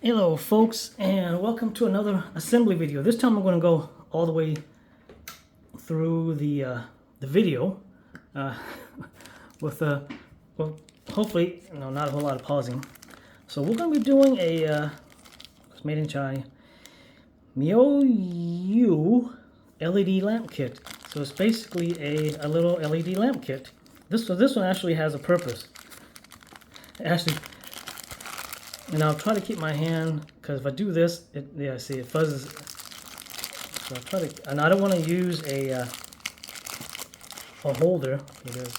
Hello folks, and welcome to another assembly video. This time I'm going to go all the way through the video uh, with well, hopefully not a whole lot of pausing. So we're going to be doing a it's made in China Miou LED lamp kit. So it's basically a little LED lamp kit. This one actually has a purpose. Actually. And I'll try to keep my hand, because if I do this, yeah, see, it fuzzes. So I'll try to, and I don't want to use a holder, because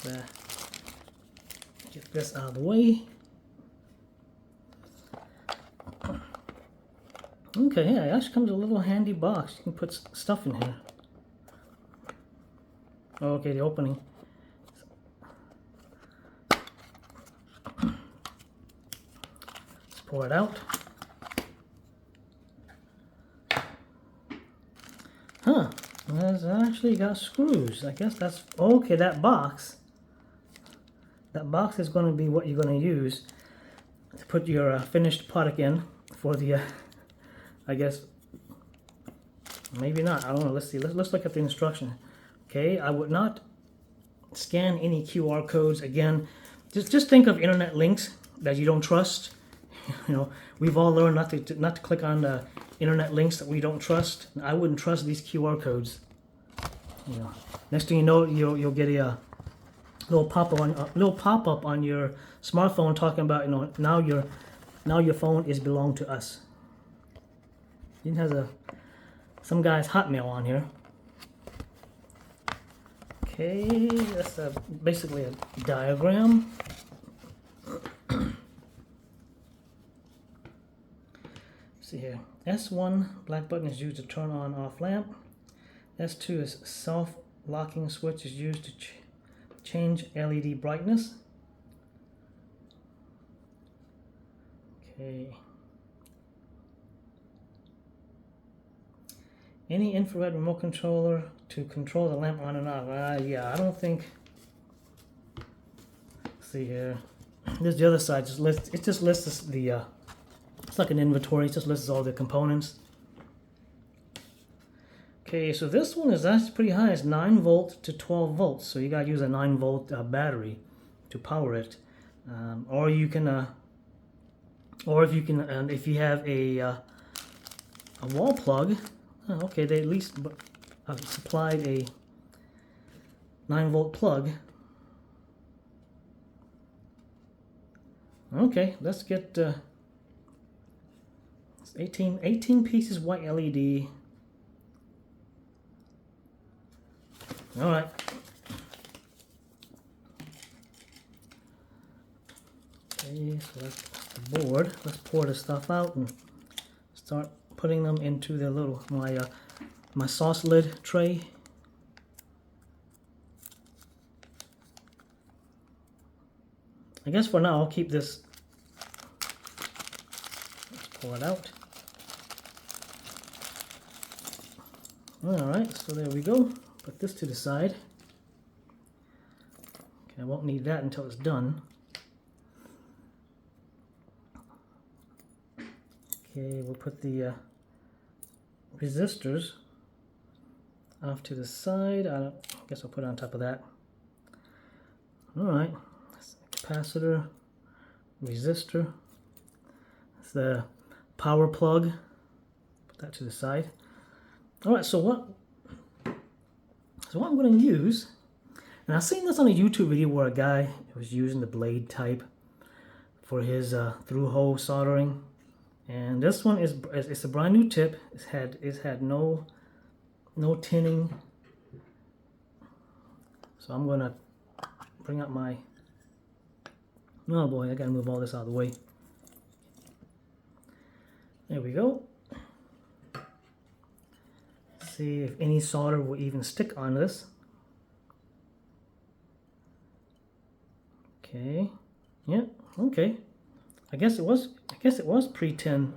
get this out of the way. Okay, yeah, it actually comes with a little handy box. You can put stuff in here. Okay, the opening. Let's pour it out. Huh, it's actually got screws. I guess that's, okay, that box is going to be what you're going to use to put your finished product in for the, I guess, maybe not, I don't know, let's see, let's look at the instruction. Okay, I would not scan any QR codes. Again, just think of internet links that you don't trust. You know, we've all learned not to click on the internet links that we don't trust. I wouldn't trust these QR codes. You know, next thing you know, you'll get a little pop up on your smartphone talking about, you know, now your phone is belong to us. It has some guy's Hotmail on here. Okay, that's basically a diagram. See here, S1 black button is used to turn on off lamp. S2 is self-locking switch is used to change LED brightness. Okay. Any infrared remote controller to control the lamp on and off. Yeah, I don't think. Let's see here. There's the other side. It just lists the. It's like an inventory. It just lists all the components. Okay, so this one is actually pretty high. It's 9 volts to 12 volts. So you gotta use a 9 volt battery to power it, or if you can, and if you have a wall plug. Okay, they at least supplied a 9 volt plug. Okay, let's get 18 pieces white LED. All right. Okay, so that's the board. Let's pour the stuff out and start putting them into the little my sauce lid tray. I guess for now I'll keep this. Let's pour it out. Alright, so there we go. Put this to the side. Okay, I won't need that until it's done. Okay, we'll put the resistors off to the side. I guess I'll put it on top of that. Alright, capacitor, resistor. That's the power plug. Put that to the side. Alright, so what I'm going to use, and I've seen this on a YouTube video where a guy was using the blade type for his through-hole soldering, and this one it's a brand new tip. It's had no tinning, so I'm going to bring up my, oh boy, I got to move all this out of the way. There we go. See if any solder will even stick on this. Okay. Yeah. Okay. I guess it was pretended.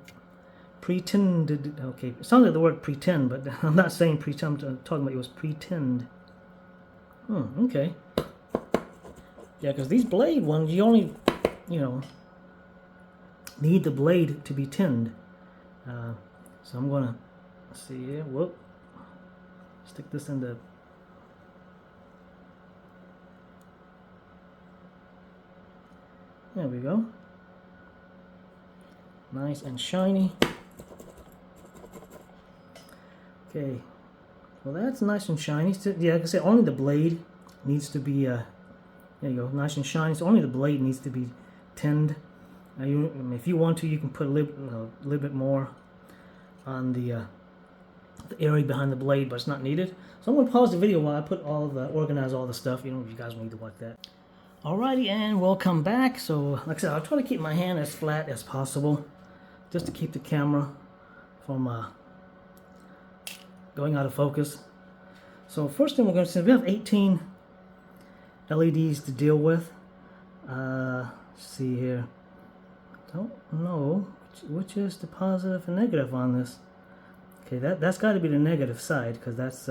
Okay. It sounded like the word pretend, but I'm not saying pretend. I'm talking about it was pretend. Okay. Yeah, because these blade ones, you only, you know, need the blade to be tinned. So I'm gonna see here. Whoop! Stick this in the. There we go. Nice and shiny. Okay. Well, that's nice and shiny. So, yeah, like I said, only the blade needs to be. There you go, nice and shiny. So only the blade needs to be tinned. If you want to, you can put a little bit more on the area behind the blade, but it's not needed. So I'm going to pause the video while I organize all the stuff. You know, if you guys need to watch that. Alrighty, and welcome back. So, like I said, I'll try to keep my hand as flat as possible, just to keep the camera from going out of focus. So first thing we're going to see, we have 18 LEDs to deal with. Let's see here. Don't know which is the positive and negative on this. Okay, that's got to be the negative side, because that's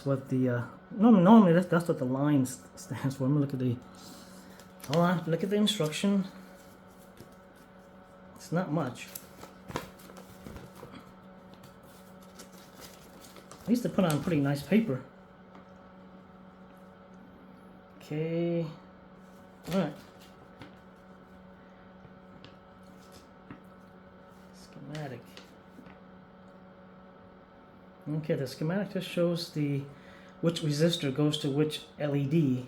what the normally that's what the line stands for. Let me look at the. Hold on, look at the instruction. It's not much. I used to put on pretty nice paper. Okay. All right. Schematic. Okay, the schematic just shows which resistor goes to which LED.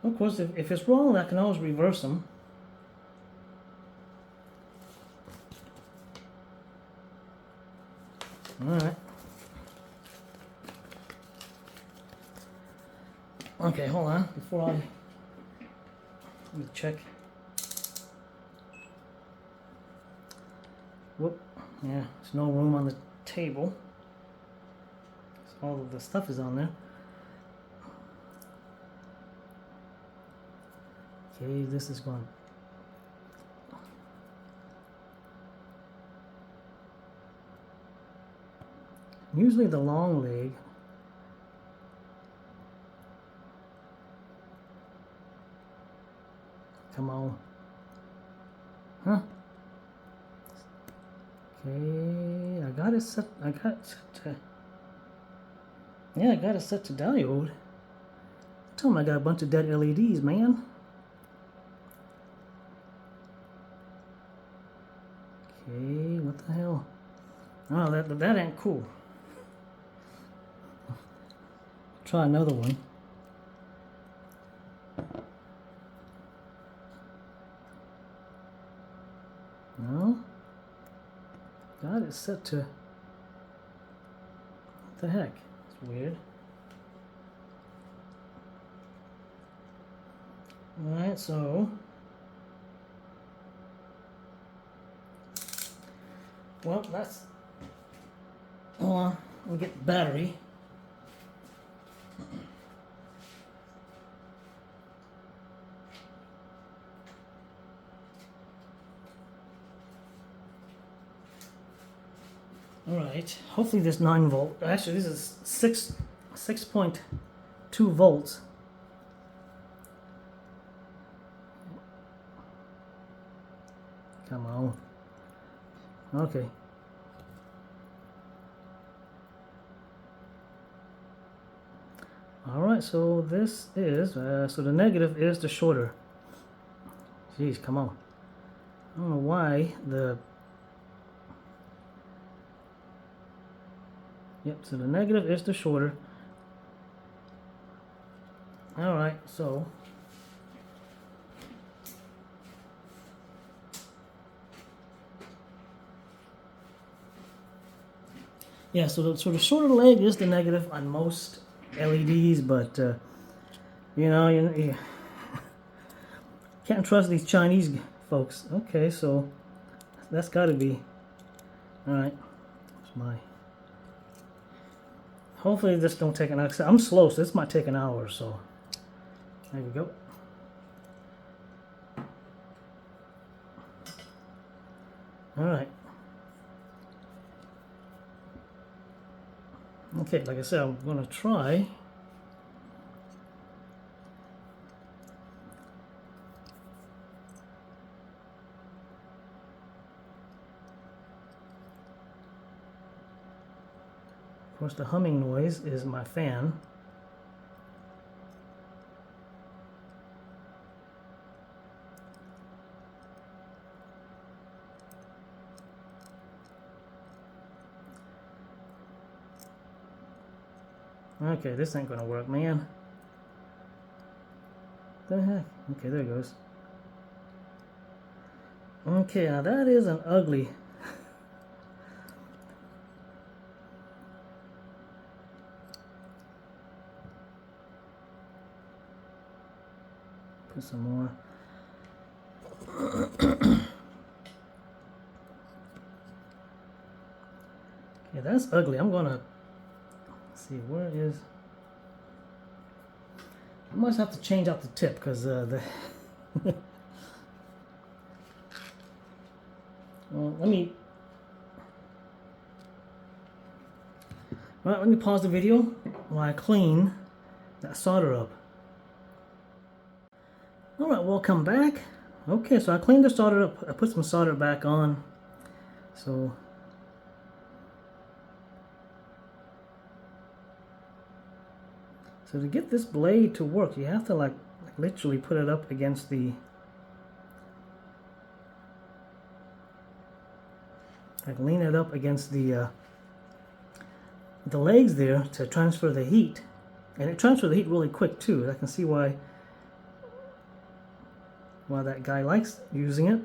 Of course, if it's wrong, I can always reverse them. Alright. Okay, hold on. Before let me check. Whoop. Yeah, there's no room on the table. So all of the stuff is on there. Okay, this is going. Usually the long leg. Come on. Huh? Okay, I got it set. I got it set to. Yeah, I got it set to diode. Tell them I got a bunch of dead LEDs, man. Okay, what the hell? Oh, that ain't cool. Try another one. No. God, it's set to. What the heck? It's weird. Alright, so. Well, that's. Hold on, we'll get the battery. Alright, hopefully this 9 volt, actually this is 6.2 volts. Come on. Okay. Alright, so this is, so the negative is the shorter. Jeez, come on. I don't know why the. Yep, so the negative is the shorter. Alright, so. Yeah, so the shorter leg is the negative on most LEDs, but you know, you can't trust these Chinese folks. Okay, so that's got to be all right. That's my. Hopefully this don't take an hour. I'm slow, so this might take an hour or so. There we go. All right. Okay, like I said, I'm gonna try. Of course, the humming noise is my fan. Okay, this ain't gonna work, man. The heck? Okay, there it goes. Okay, now that is an ugly. Put some more. Okay, that's ugly. I'm gonna see where is. I must have to change out the tip because the. Well, let me pause the video while I clean that solder up. Alright, welcome back. Okay, so I cleaned the solder up. I put some solder back on. So to get this blade to work, you have to like literally put it up against the lean it up against the legs there to transfer the heat, and it transfers the heat really quick too. I can see why that guy likes using it.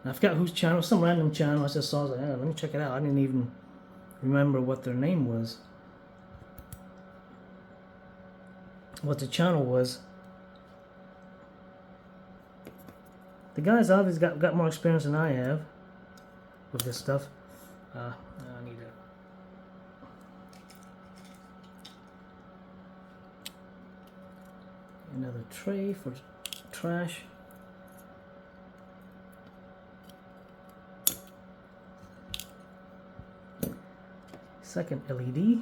And I forgot whose channel, some random channel. I just saw, like, let me check it out. I didn't even remember what their name was, what the channel was. The guy's obviously got more experience than I have with this stuff. I need another tray for trash. Second LED.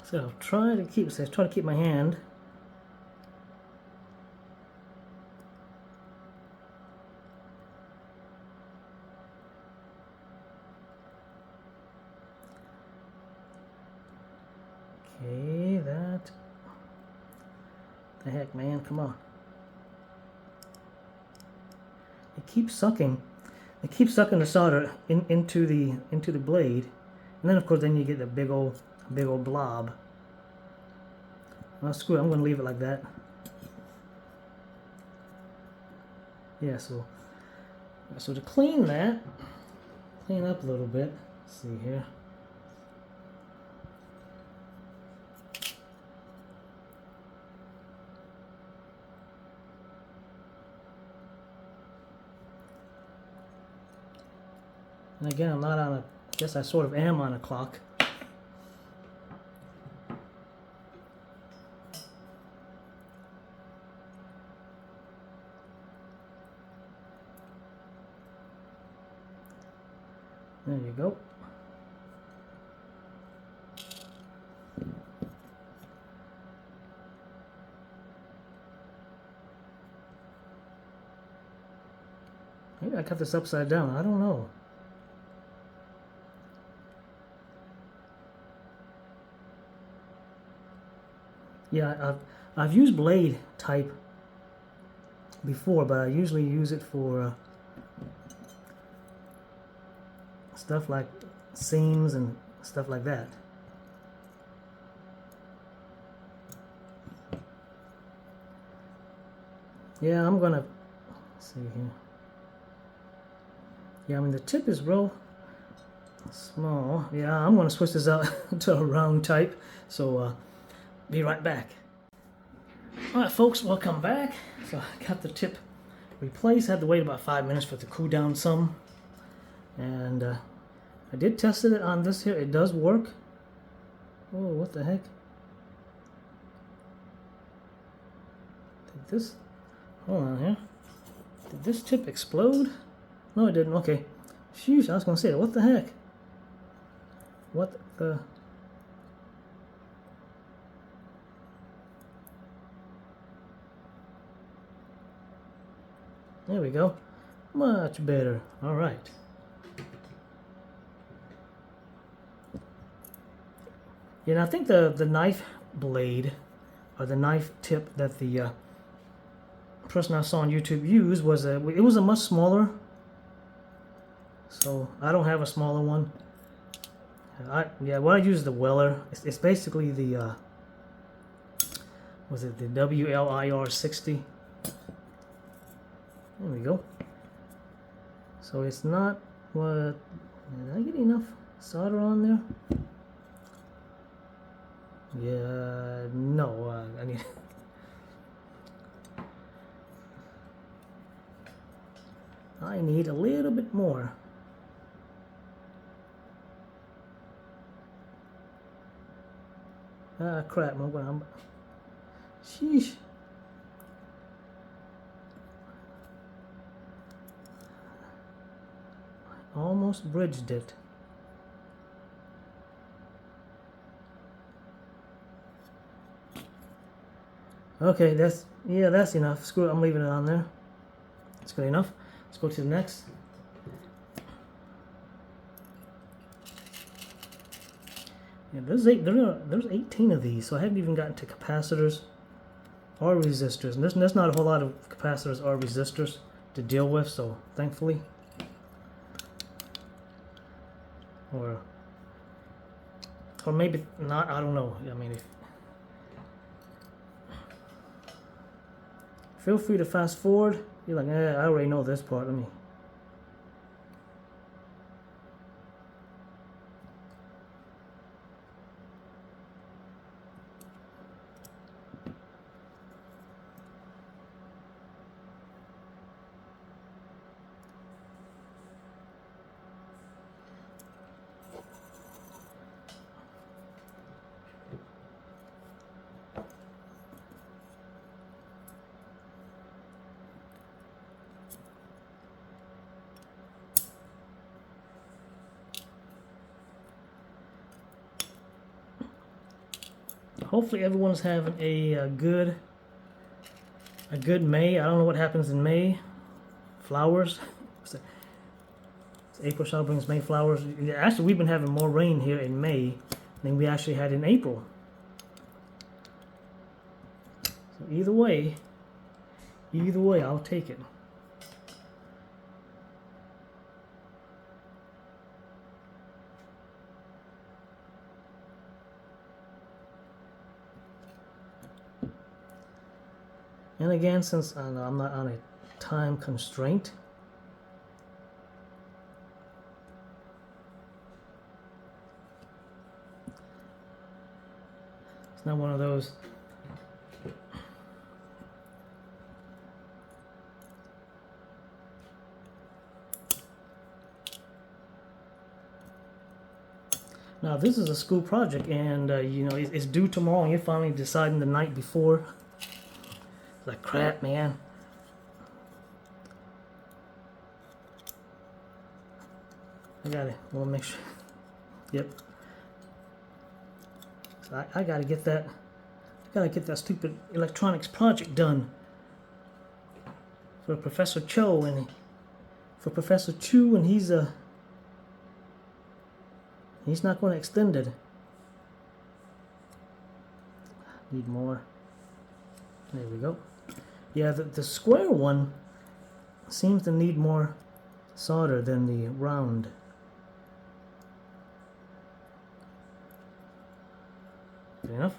So try to keep my hand. Okay, that. The heck, man, come on. It keeps sucking. It keeps sucking the solder into the blade, and then of course you get the big old blob. Well, screw it, I'm going to leave it like that. Yeah, so to clean up a little bit, let's see here. And again, I'm not on a, I guess I sort of am on a clock. There you go. Maybe I cut this upside down. I don't know. Yeah, I've used blade type before, but I usually use it for stuff like seams and stuff like that. Yeah, I'm gonna see here. Yeah, I mean the tip is real small. Yeah, I'm gonna switch this out to a round type. So be right back. All right, folks, welcome back. So I got the tip replaced. I had to wait about 5 minutes for it to cool down some, and I did test it on this here. It does work. Oh, what the heck? Did this... Hold on here. Did this tip explode? No, it didn't. Okay. Sheesh, I was going to say, what the heck? What the... There we go. Much better. All right. Yeah, and I think the knife blade or the knife tip that the person I saw on YouTube use was it was a much smaller. So I don't have a smaller one. What I use is the Weller. It's basically the was it the WLIR 60? There we go. So it's not what. Did I get enough solder on there? Yeah, no. I need. I need a little bit more. Ah, crap! I'm sheesh. Almost bridged it. Okay, that's enough. Screw it, I'm leaving it on there. That's good enough. Let's go to the next. Yeah, there's 18 of these, so I haven't even gotten to capacitors or resistors. And there's not a whole lot of capacitors or resistors to deal with, so thankfully. Or maybe not, I don't know. I mean, feel free to fast forward. You're like, I already know this part. Let me. Hopefully everyone's having a good May. I don't know what happens in May. Flowers. April shower brings May flowers. Actually, we've been having more rain here in May than we actually had in April. So either way, I'll take it. And again, since I'm not on a time constraint, it's not one of those. Now this is a school project, and you know it's due tomorrow, and you're finally deciding the night before. It's like crap, man. I gotta make sure. Yep. So I gotta get that. I gotta get that stupid electronics project done for Professor Cho and Chu, and he's not going to extend it. Need more. There we go. Yeah, the square one seems to need more solder than the round. Good enough.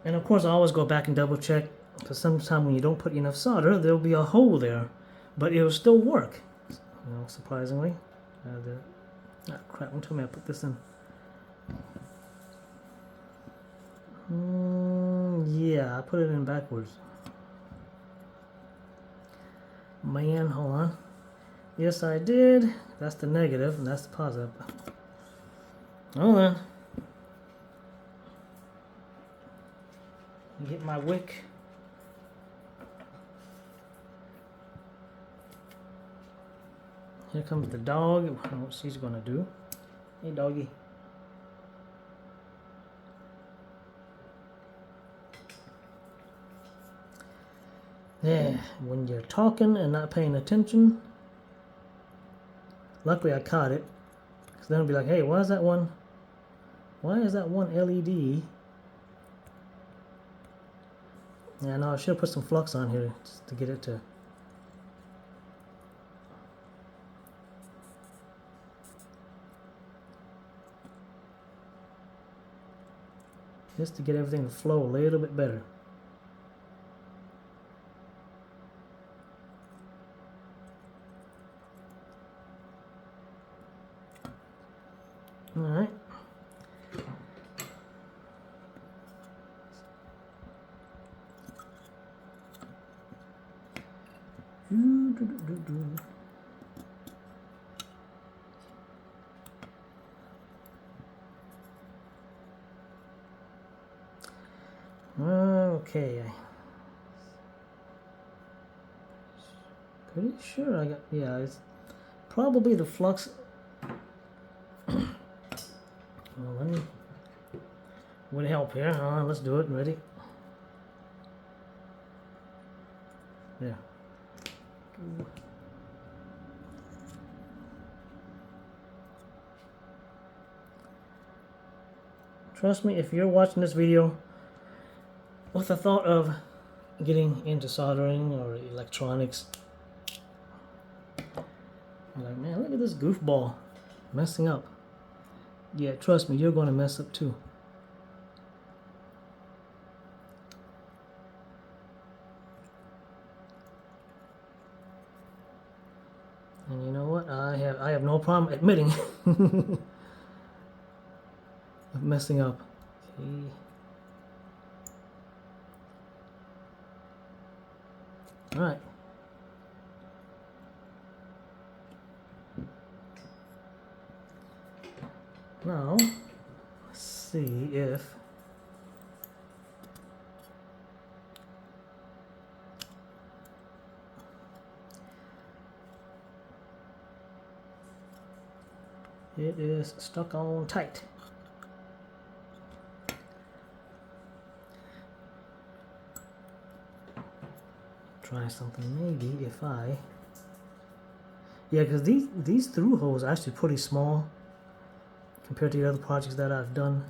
And of course, I always go back and double check, because sometimes when you don't put enough solder, there'll be a hole there, but it'll still work. You know, surprisingly. Crap! Don't tell me I put this in. Yeah, I put it in backwards. Man, hold on. Yes, I did. That's the negative, and that's the positive. Hold on. Get my wick. Here comes the dog. I don't know what she's gonna do. Hey, doggy. Yeah, when you're talking and not paying attention. Luckily, I caught it. Because then it'll be like, hey, why is that one LED? Yeah, no, I should have put some flux on here just to get it to. Just to get everything to flow a little bit better. All right. Okay. Pretty sure I got, yeah, it's probably the flux. Well, let me, would help here. Let's do it. Ready? There. Trust me, if you're watching this video with the thought of getting into soldering or electronics, you're like, man, look at this goofball messing up. Yeah, trust me, you're going to mess up too. And you know what? I have no problem admitting of messing up. Okay. All right. Now, let's see if it is stuck on tight. Try something maybe if I, yeah, because these through holes are actually pretty small compared to the other projects that I've done.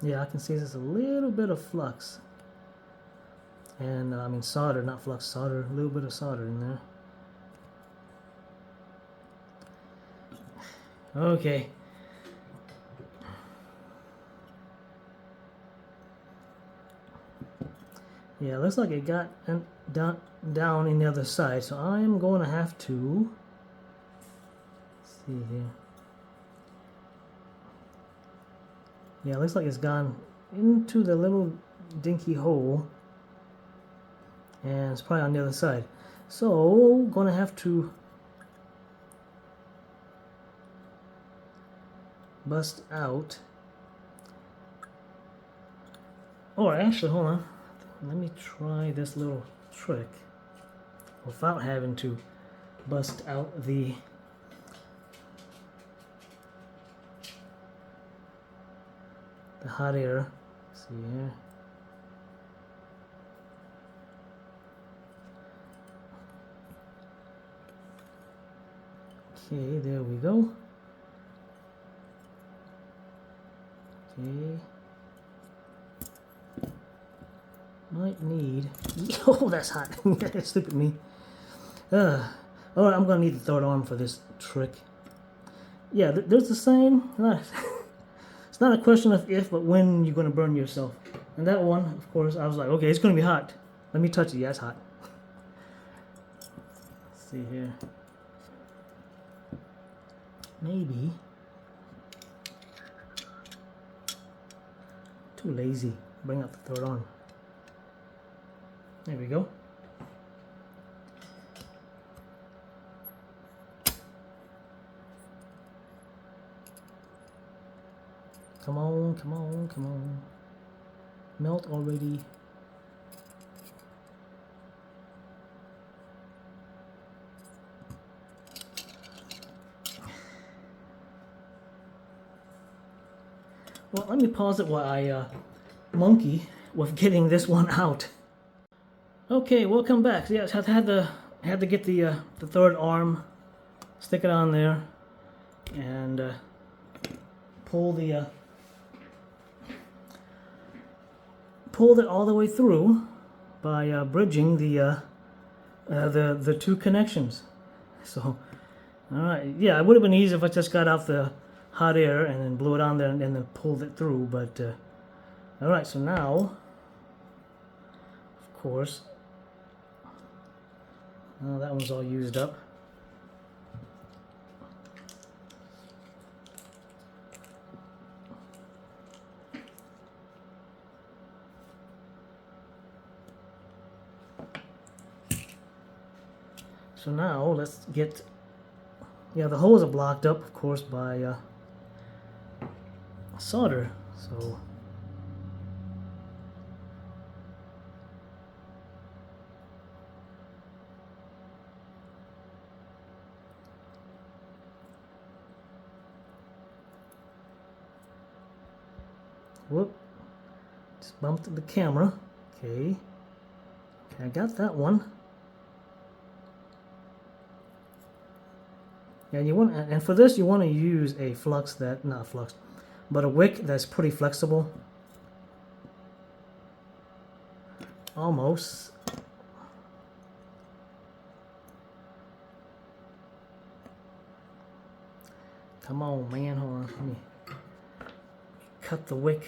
Yeah, I can see there's a little bit of flux. And I mean solder, not flux, solder, a little bit of solder in there. Okay. Yeah, looks like it got down in the other side, so I'm going to have to, let's see here. Yeah, looks like it's gone into the little dinky hole, and it's probably on the other side. So, going to have to bust out. Or actually, hold on. Let me try this little trick without having to bust out the hot air. Let's see here. Okay, there we go. Okay. Might need. Oh, that's hot. Stupid me. Alright, I'm gonna need the third arm for this trick. Yeah, there's the saying. It's not a question of if, but when you're gonna burn yourself. And that one, of course, I was like, okay, it's gonna be hot. Let me touch it. Yeah, it's hot. Let's see here. Maybe too lazy. Bring out the third arm. There we go. Come on, come on, come on. Melt already. Well, let me pause it while I monkey with getting this one out. Okay, welcome back. So, yeah, I had to get the third arm, stick it on there, and pulled it all the way through by bridging the two connections. So, all right, yeah, it would have been easy if I just got out the hot air and then blew it on there and then pulled it through. But all right, so now, of course, that one's all used up. So now let's get, yeah, the holes are blocked up, of course, by solder. So whoop, just bumped the camera. Okay, I got that one. And you want, and for this you want to use a flux that, not flux, but a wick that's pretty flexible. Almost. Come on, man, hold on. Let me cut the wick.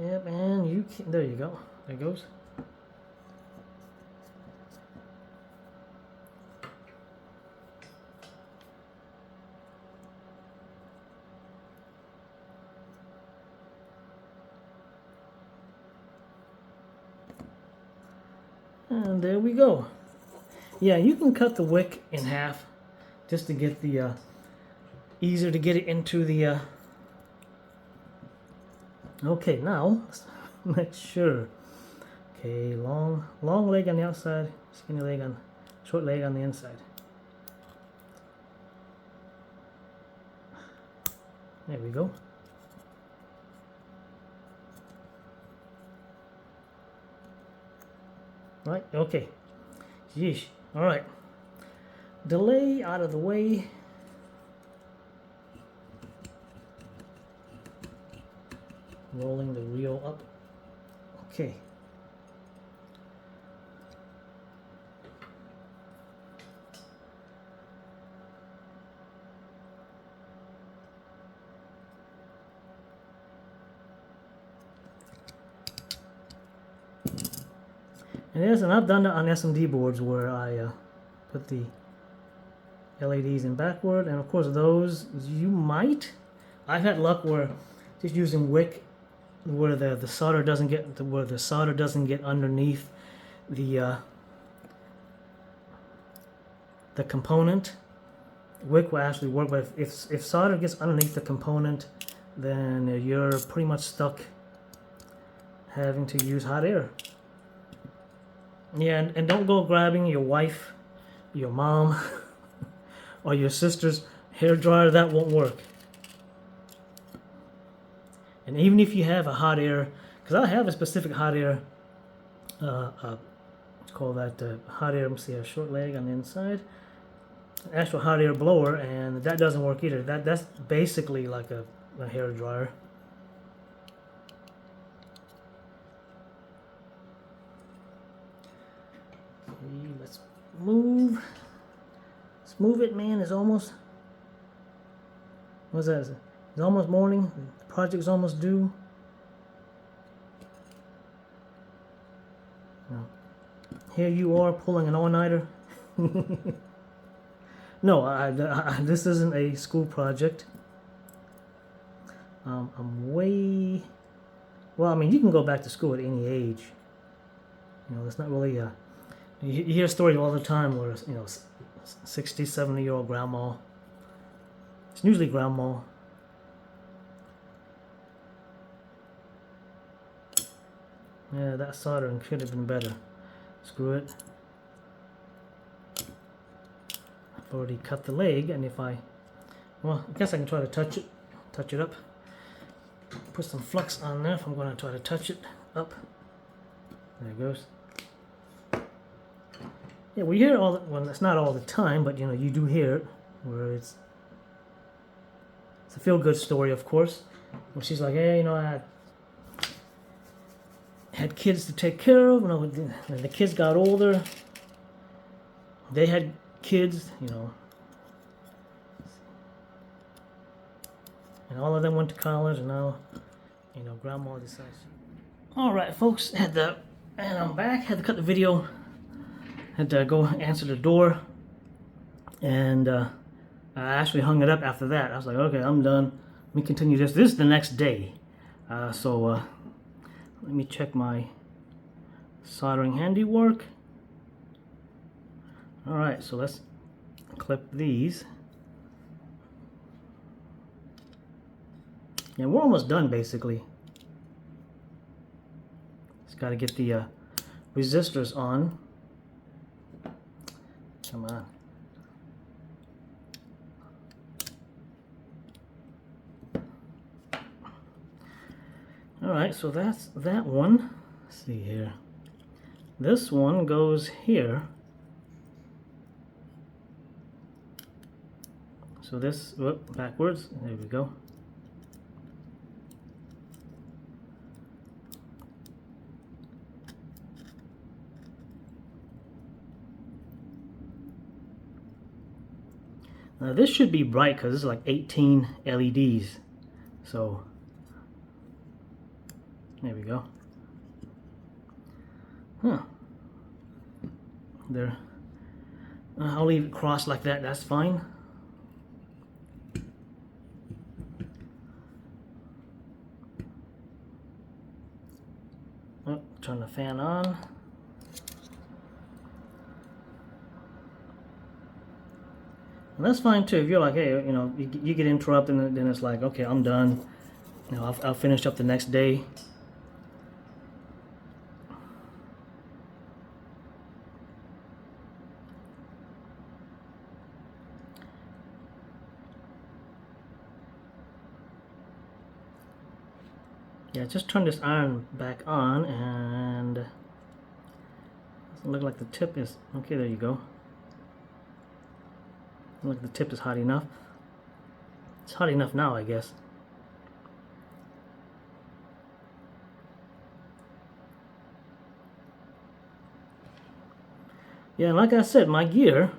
Yep, and you can, there you go. There it goes. And there we go. Yeah, you can cut the wick in half just to get the easier to get it into the okay, now let's make sure. Okay, long leg on the outside, skinny leg on, short leg on the inside. There we go. Right, okay. Yeesh. All right. Delay out of the way. Rolling the reel up. Okay. And yes, and I've done that on SMD boards where I put the LEDs in backward, and of course those you might. I've had luck where just using wick, where the solder doesn't get underneath the component. Wick will actually work, but if solder gets underneath the component, then you're pretty much stuck having to use hot air. Yeah, and don't go grabbing your wife, your mom, or your sister's hair dryer. That won't work. And even if you have a hot air, because I have a specific hot air, let's call that hot air. Let me see, a short leg on the inside, actual hot air blower, and that doesn't work either. That's basically like a hair dryer. Let's move. Let's move it, man. It's almost. What's that? It's almost morning. The project's almost due. No. here you are pulling an all-nighter. No, this isn't a school project. I'm way... Well, I mean, you can go back to school at any age. You know, it's not really a... You hear stories all the time where, you know, 60, 70-year-old grandma. It's usually grandma. Yeah, that soldering should have been better. Screw it. I've already cut the leg, and if I... Well, I guess I can try to touch it up. Put some flux on there if I'm going to try to touch it up. There it goes. Yeah, we hear it all. Well, it's not all the time, but you know, you do hear it. Where it's a feel-good story, of course. Where she's like, "Hey, you know, I had kids to take care of. You know, when the kids got older, they had kids. You know, and all of them went to college, and now, you know, grandma decides." All right, folks, and I'm back. Had to cut the video. Had to go answer the door, and I actually hung it up after that. I was like, okay, I'm done. Let me continue this. This is the next day. So let me check my soldering handiwork. All right, so let's clip these. Yeah, we're almost done, basically. Just got to get the resistors on. Come on. Alright, so that's that one. Let's see here. This one goes here. So this, whoop, backwards. There we go. Now this should be bright because it's like 18 LEDs. So there we go. Huh. There. I'll leave it crossed like that. That's fine. Oh, turn the fan on. And that's fine too. If you're like, hey, you know, you get interrupted, and then it's like, okay, I'm done. You know, I'll finish up the next day. Yeah, just turn this iron back on, and it doesn't look like the tip is okay. There you go. Look, the tip is hot enough. It's hot enough now, I guess. Yeah, like I said, my gear,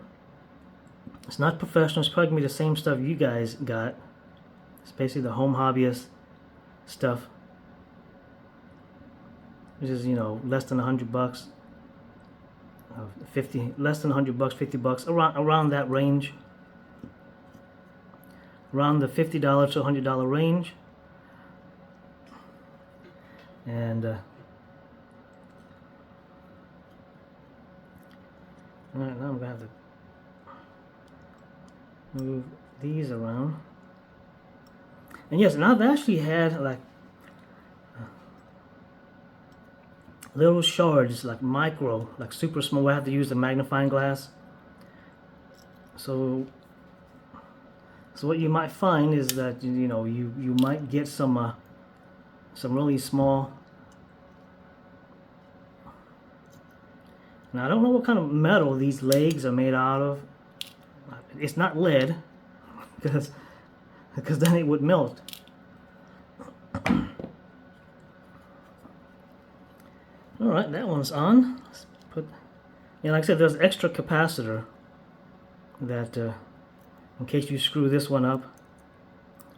it's not professional. It's probably gonna be the same stuff you guys got. It's basically the home hobbyist stuff, which is, you know, less than $100, 50, less than $100, $50, around that range. Around the $50 to $100 range. And alright, now I'm gonna have to move these around. And yes, and I've actually had like little shards, like micro, like super small, where I have to use the magnifying glass. So what you might find is that, you know, you might get some really small. Now I don't know what kind of metal these legs are made out of. It's not lead, because then it would melt. All right, that one's on. Let's put. Yeah, like I said, there's extra capacitor that. In case you screw this one up,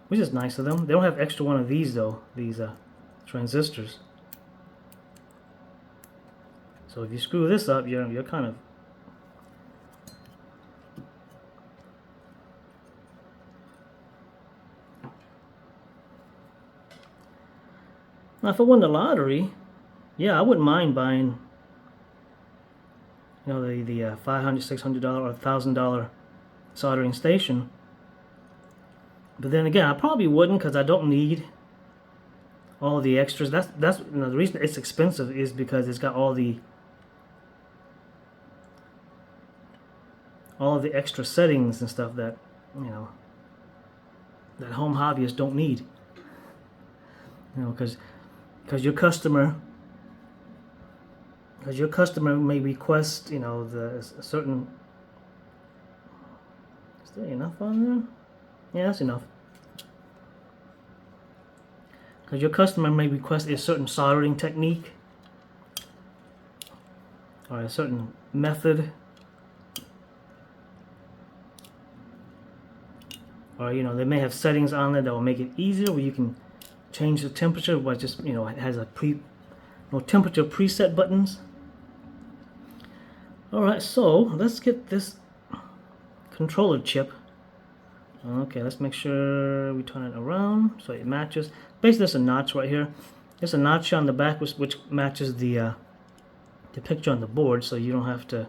which is nice of them. They don't have extra one of these though, these transistors. So if you screw this up, you're kind of now. If I won the lottery, yeah, I wouldn't mind buying, you know, the $500, $600 or $1,000 soldering station. But then again, I probably wouldn't, because I don't need all the extras. That's you know, the reason it's expensive is because it's got all the extra settings and stuff that, you know, that home hobbyists don't need. You know, because your customer may request, you know, a certain. Is there enough on there? Yeah, that's enough. Because your customer may request a certain soldering technique or a certain method, or you know, they may have settings on there that will make it easier, where you can change the temperature by just, you know, it has a temperature preset buttons. Alright, so let's get this controller chip. Okay, let's make sure we turn it around so it matches. Basically, there's a notch right here. There's a notch on the back which matches the picture on the board, so you don't have to,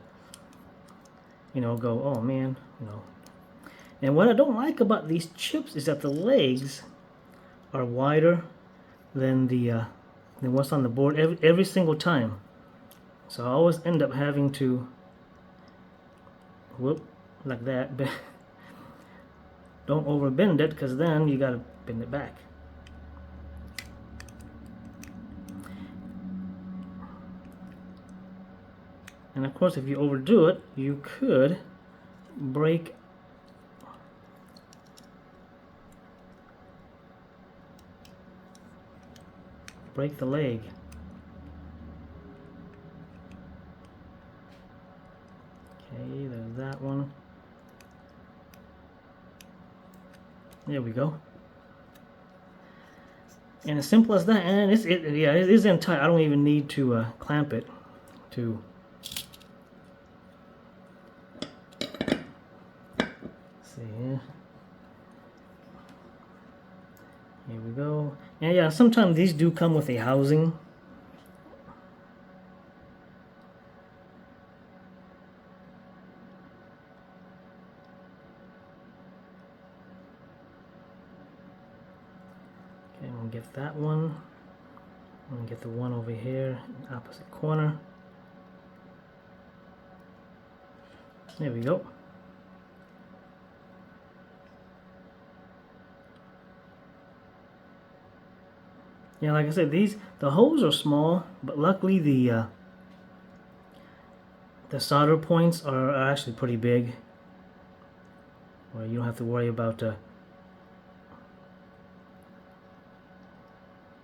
you know, go, oh man, you know. And what I don't like about these chips is that the legs are wider than what's on the board every single time. So I always end up having to whoop like that. Don't overbend it, because then you gotta bend it back. And of course, if you overdo it, you could break the leg. Okay, there's that one. There we go. And as simple as that, and it is in tight. I don't even need to clamp it to. See here. Here we go. And yeah, sometimes these do come with a housing. Okay, we'll get that one. I'm gonna get the one over here, opposite corner. There we go. Yeah, like I said, the holes are small, but luckily the solder points are actually pretty big, where you don't have to worry about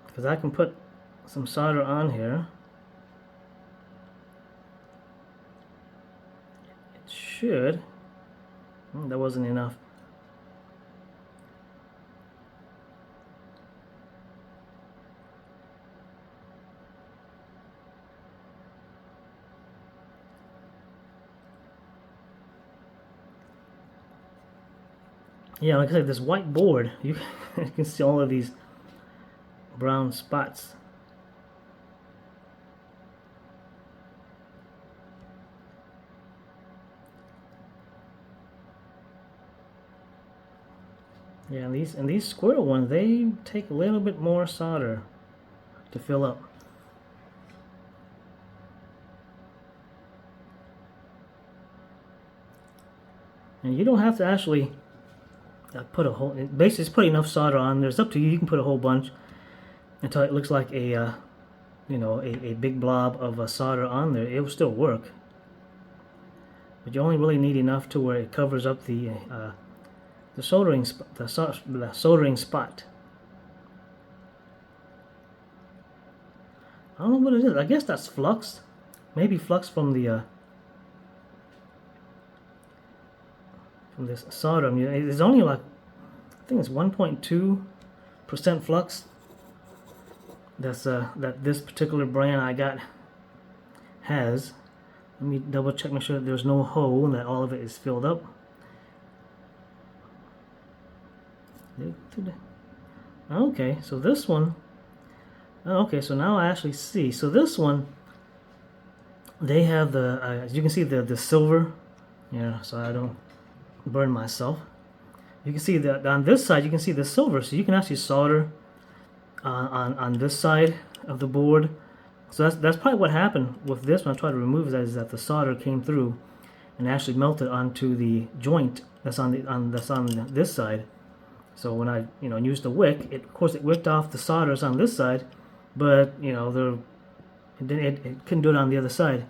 because I can put some solder on here. It should. That wasn't enough. Yeah, like I said, this white board, you can see all of these brown spots. Yeah, and these square ones, they take a little bit more solder to fill up. And you don't have to actually put a whole. Basically, just put enough solder on there. It's up to you. You can put a whole bunch until it looks like a, you know, a big blob of solder on there. It will still work, but you only really need enough to where it covers up the soldering spot. I don't know what it is. I guess that's flux. Maybe flux from the from this solder. I mean, it's only like, I think it's 1.2% flux. That's that this particular brand I got has. Let me double check, make sure that there's no hole and that all of it is filled up. Okay, so this one, okay, so now I actually see. So this one, they have the, as you can see, the silver, yeah, so I don't burn myself. You can see that on this side, you can see the silver, so you can actually solder on this side of the board. So that's probably what happened with this when I tried to remove it, is that the solder came through and actually melted onto the joint that's on this side. So when I used the wick, of course it wicked off the solders on this side, but it couldn't do it on the other side.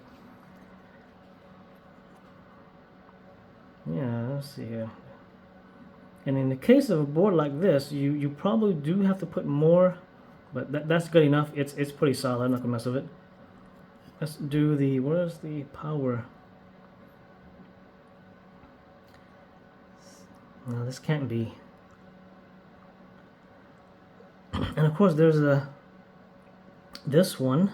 Yeah, let's see here. And in the case of a board like this, you probably do have to put more, but that's good enough. It's pretty solid. I'm not gonna mess with it. Let's do the, where's the power? No, this can't be. And of course there's this one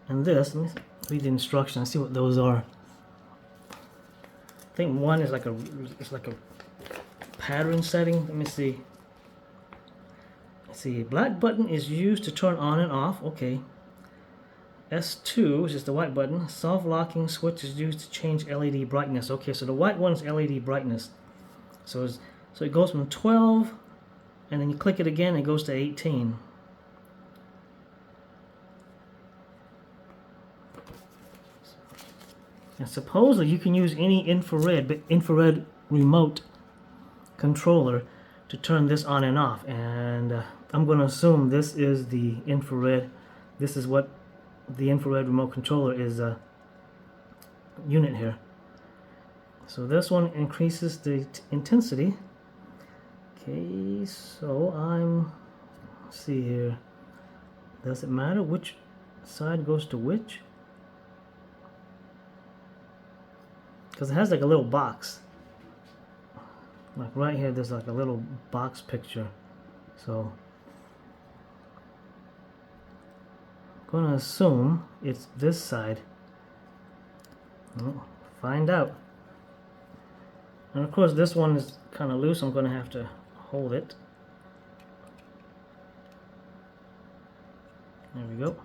and this. Let me read the instructions and see what those are. I think one is like a pattern setting. Let me see. Let's see. Black button is used to turn on and off. Okay. S2, which is the white button. Soft locking switch is used to change LED brightness. Okay, so the white one's LED brightness. So it goes from 12, and then you click it again, it goes to 18. And supposedly you can use any infrared remote controller to turn this on and off. And I'm going to assume this is the infrared. This is what the infrared remote controller is unit here. So this one increases the intensity. Okay, so let's see here. Does it matter which side goes to which? Because it has like a little box. Like right here, there's like a little box picture. So I'm going to assume it's this side. Well, find out. And of course this one is kind of loose. I'm going to have to hold it. There we go.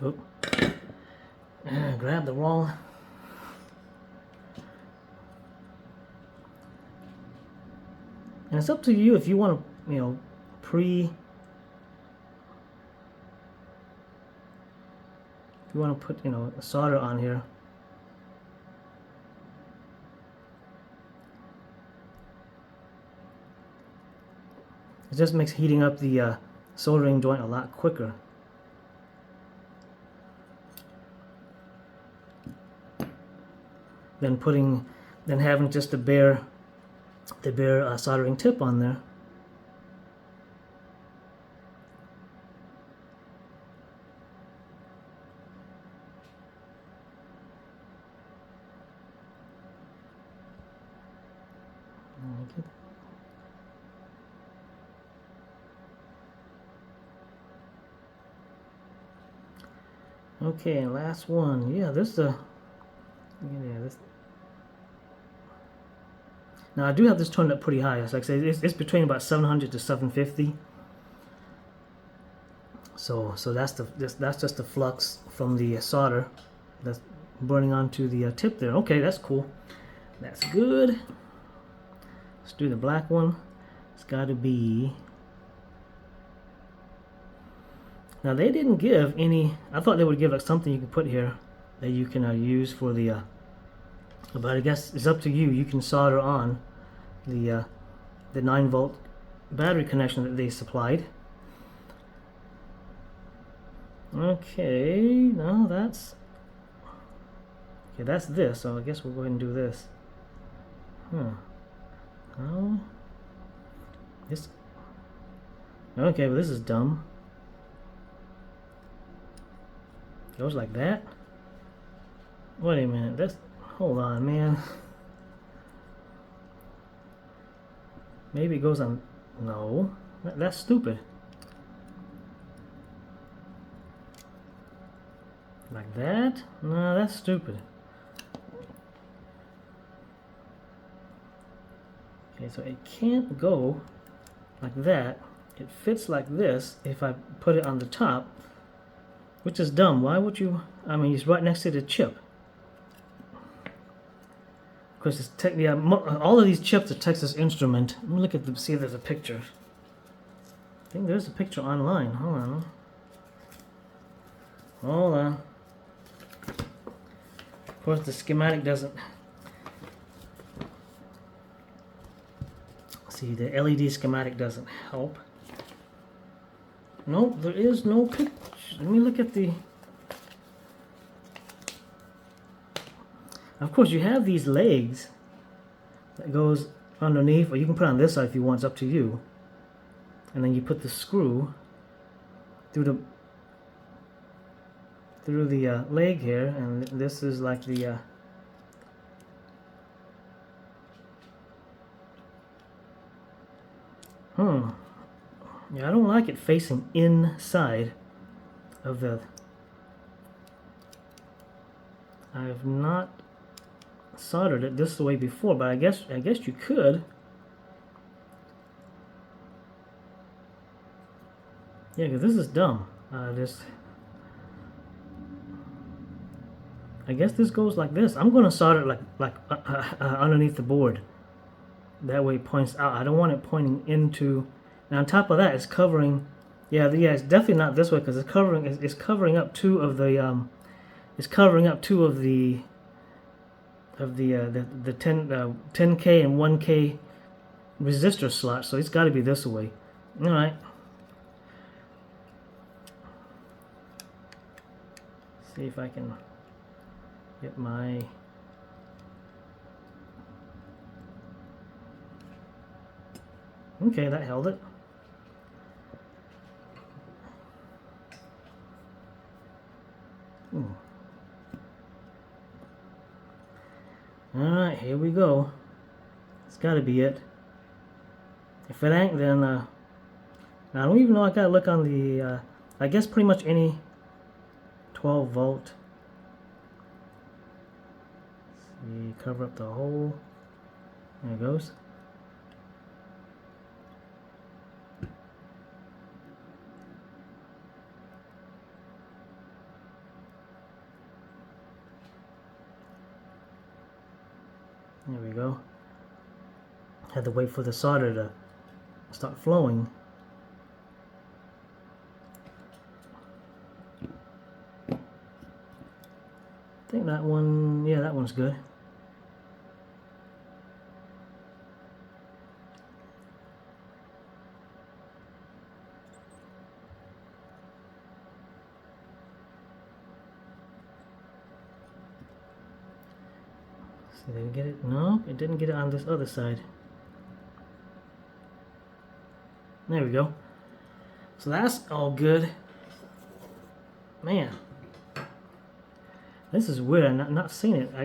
Oop. Grab the wrong. And it's up to you if you want to, if you want to put, a solder on here. It just makes heating up the soldering joint a lot quicker. Than having just the bare soldering tip on there. Okay, last one. Yeah, this this. Now I do have this turned up pretty high. As like I say, it's between about 700 to 750. So that's just the flux from the solder that's burning onto the tip there. Okay, that's cool. That's good. Let's do the black one. It's got to be. Now they didn't give any. I thought they would give like something you can put here that you can use for the. But I guess it's up to you. You can solder on the 9-volt battery connection that they supplied. Okay, no, that's this. So I guess we'll go ahead and do this. Oh, this. Okay, well this is dumb. Goes like that. Wait a minute. Hold on, man. Maybe it goes on. No, that's stupid. Like that? No, that's stupid. Okay, so it can't go like that. It fits like this if I put it on the top, which is dumb. Why would you? I mean, it's right next to the chip. Of course, it's yeah, all of these chips are Texas Instrument. Let me look at them, see if there's a picture. I think there's a picture online. Hold on. Hold on. Of course, the schematic doesn't. See, the LED schematic doesn't help. Nope, there is no picture. Let me look at the. Of course, you have these legs that goes underneath, or you can put it on this side if you want. It's up to you. And then you put the screw through the leg here, and this is like the. Yeah, I don't like it facing inside of the. I have not soldered it this way before, but I guess you could. Yeah, because this is dumb. I guess this goes like this. I'm going to solder it like underneath the board. That way it points out. I don't want it pointing into. Now on top of that, it's covering. Yeah, it's definitely not this way because it's covering up two of the. It's covering up two of the 10K and 1K resistor slots. So it's got to be this way. All right. See if I can get my. Okay, that held it. Alright, here we go. It's gotta be it. If it ain't, then I don't even know. I gotta look on the I guess pretty much any 12 volt. See, cover up the hole. There it goes. There we go. Had to wait for the solder to start flowing. I think that one, yeah, that one's good. Did it get it? No, it didn't get it on this other side. There we go. So that's all good. Man, this is weird. I'm not seeing it. I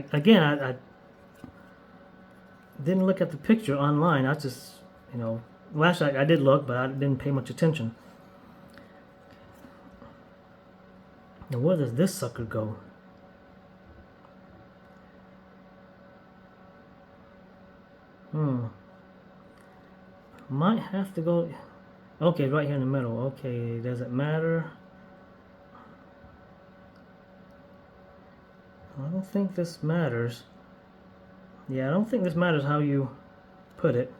didn't look at the picture online. I just, well, actually I did look, but I didn't pay much attention. Now where does this sucker go? Might have to go. Okay, right here in the middle. Okay, does it matter? I don't think this matters. Yeah, I don't think this matters how you put it.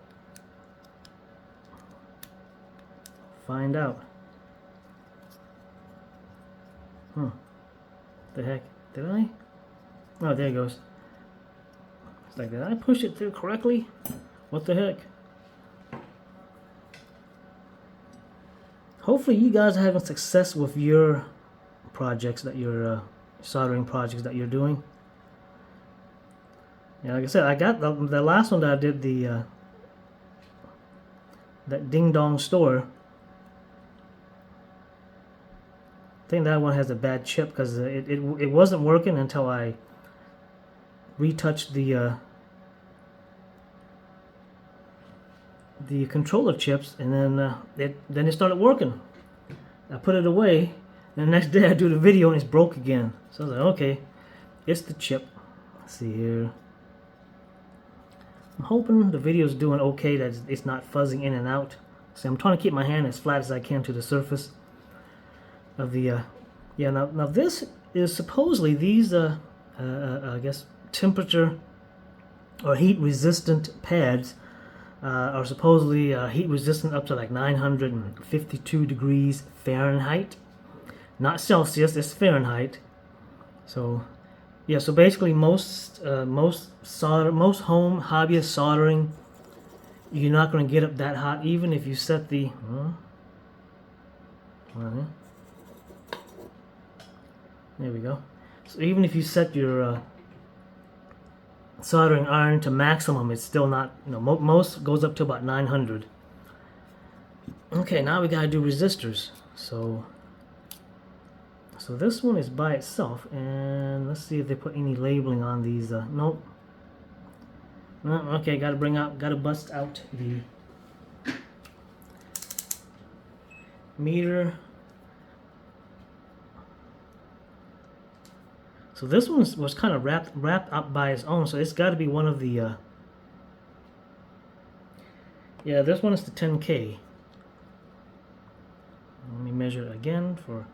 Find out. The heck? Did I? Oh, there it goes. It's like, did I push it through correctly? What the heck? Hopefully you guys are having success with your projects that you're soldering projects that you're doing. Yeah, like I said, I got the last one that I did, the that Ding Dong store. I think that one has a bad chip because it wasn't working until I retouched the controller chips, and then it started working. I put it away, And the next day I do the video and it's broke again. So I was like, okay, it's the chip. Let's see here. I'm hoping the video's doing okay, that it's not fuzzing in and out. So I'm trying to keep my hand as flat as I can to the surface of the, yeah, now this is supposedly these, I guess, temperature or heat resistant pads are supposedly heat resistant up to like 952 degrees Fahrenheit. Not Celsius, it's Fahrenheit. So, yeah, so basically most home hobbyist soldering, you're not going to get up that hot, even if you set the there we go. So even if you set your soldering iron to maximum, it's still not, most goes up to about 900. Okay, now we gotta do resistors. So this one is by itself, and let's see if they put any labeling on these. Nope. No, okay, gotta bust out the meter. So this one was kind of wrapped up by its own, so it's got to be one of the. Yeah, this one is the 10K. Let me measure it again for.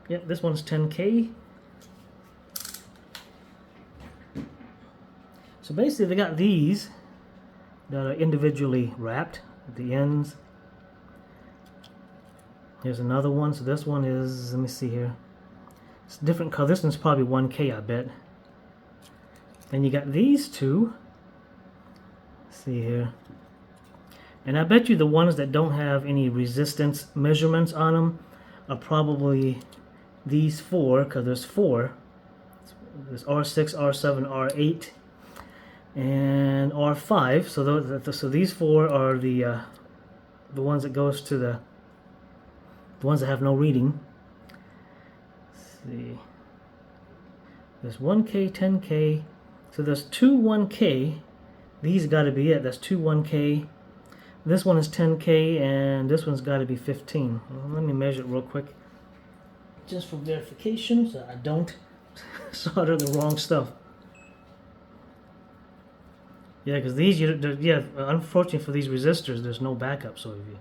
Yeah, this one's 10K. So basically, they got these that are individually wrapped at the ends. Here's another one. So this one is, let me see here. It's a different color. This one's probably 1K, I bet. Then you got these two. Let's see here. And I bet you the ones that don't have any resistance measurements on them are probably these four, because there's four. There's R6, R7, R8, and R5. So these four are the ones that goes to the ones that have no reading. See, there's 1K, 10K, so there's two 1K. These got to be it. That's two 1K. This one is 10K, and this one's got to be 15. Well, let me measure it real quick, just for verification, so I don't solder the wrong stuff. Yeah, because these, unfortunately for these resistors, there's no backup. So if you,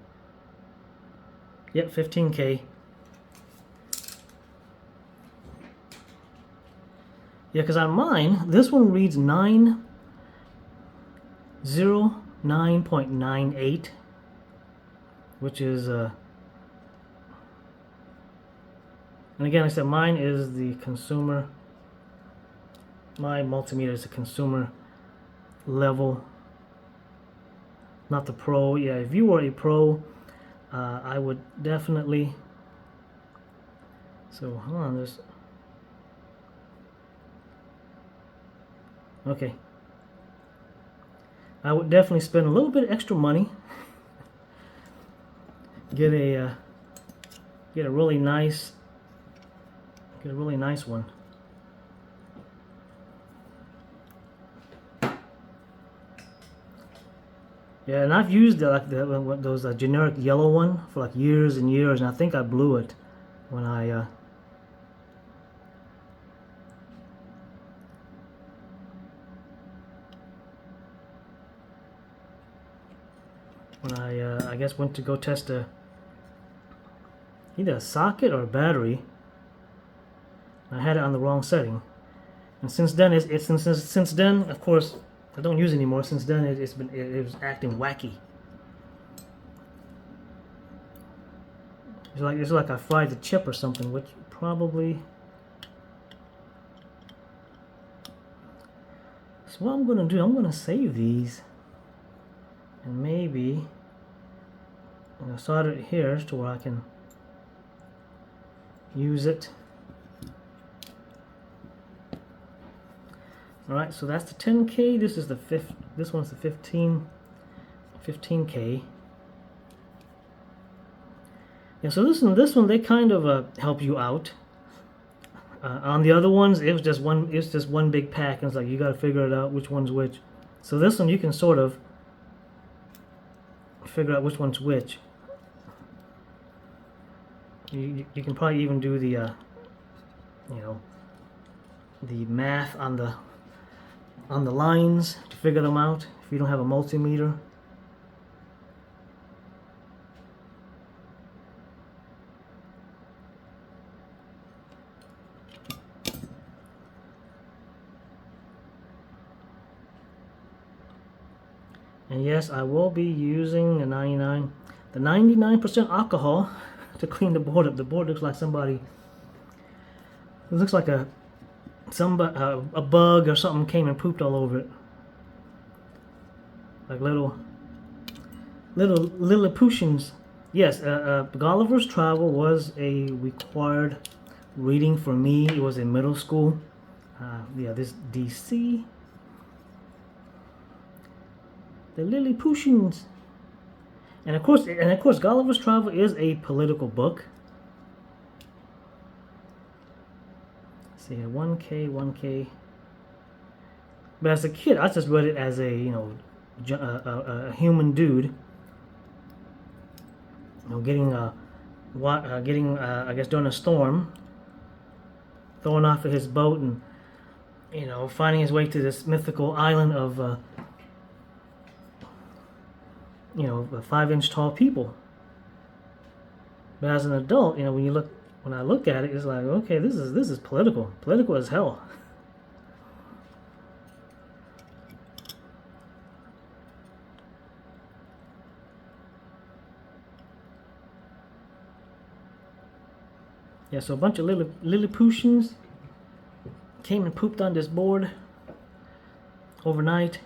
yep, 15K. Yeah, because on mine, this one reads 909.98, which is, and again, I said mine is the consumer, my multimeter is the consumer level, not the pro. Yeah, if you were a pro, I would definitely, so hold on, there's, okay, I would definitely spend a little bit extra money, get a really nice one. Yeah, and I've used those generic yellow one for like years and years, and I think I blew it when I I guess went to go test either a socket or a battery. I had it on the wrong setting, and since then since then, of course, I don't use it anymore. Since then, it was acting wacky. It's like I fried the chip or something, which probably. So what I'm gonna do, I'm gonna save these, and maybe I'm gonna solder it here to where I can use it. All right, so that's the 10K. This is the this one's the 15K. Yeah, so this one they kind of help you out. On the other ones, it was just one big pack, and it's like you got to figure it out which one's which. So this one you can sort of figure out which one's which. You can probably even do the you know, the math on the lines to figure them out if you don't have a multimeter. And yes, I will be using the 99% alcohol to clean the board up. The board looks like somebody. It looks like a bug or something came and pooped all over it. Like little Lilliputians. Yes, Gulliver's Travel was a required reading for me. It was in middle school. Yeah, this DC. The Lilliputians. And of course, Gulliver's Travel is a political book. Let's see here, 1K, 1K. But as a kid, I just read it as a, you know, a human dude, you know, getting I guess during a storm, thrown off of his boat and, you know, finding his way to this mythical island of you know, 5-inch tall people. But as an adult, you know, when I look at it, it's like, okay, this is political as hell. Yeah, so a bunch of Lilliputians came and pooped on this board overnight.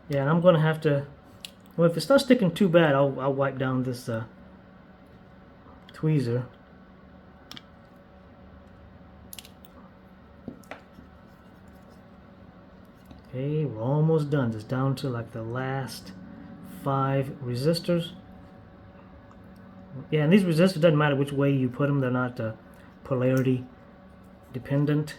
Yeah, and I'm gonna have to. Well, if it starts sticking too bad, I'll wipe down this tweezer. Okay, we're almost done. Just down to like the last 5 resistors. Yeah, and these resistors, doesn't matter which way you put them. They're not polarity dependent.